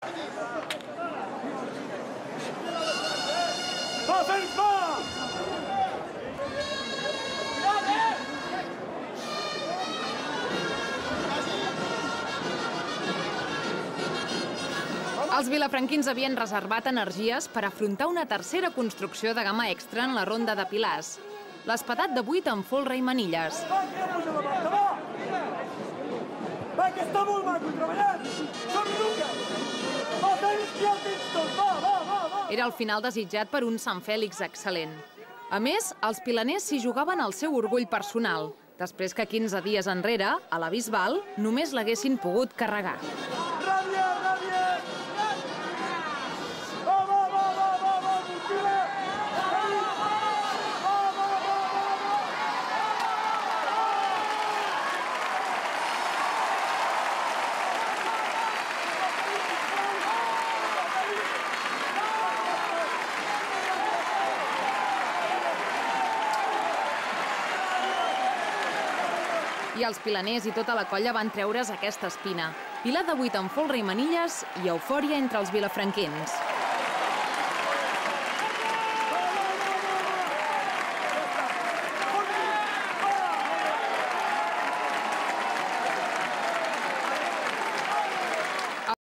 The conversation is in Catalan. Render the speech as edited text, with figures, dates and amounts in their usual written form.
Els vilafranquins havien reservat energies per afrontar una tercera construcció de gamma extra en la ronda de Pilars. L'espadat de 8 amb folre i manilles. Va, que està molt maco, treballant! Som Lucas! Va, tens que el tens tot, va! Era el final desitjat per un Sant Fèlix excel·lent. A més, els pilaners s'hi jugaven el seu orgull personal, després que 15 dies enrere, a la Bisbal, només l'haguessin pogut carregar. Ràbia, ràbia! Va, motiva! I els pilaners i tota la colla van treure's aquesta espina. Pilar de 8 amb folre i manilles i eufòria entre els vilafranquins.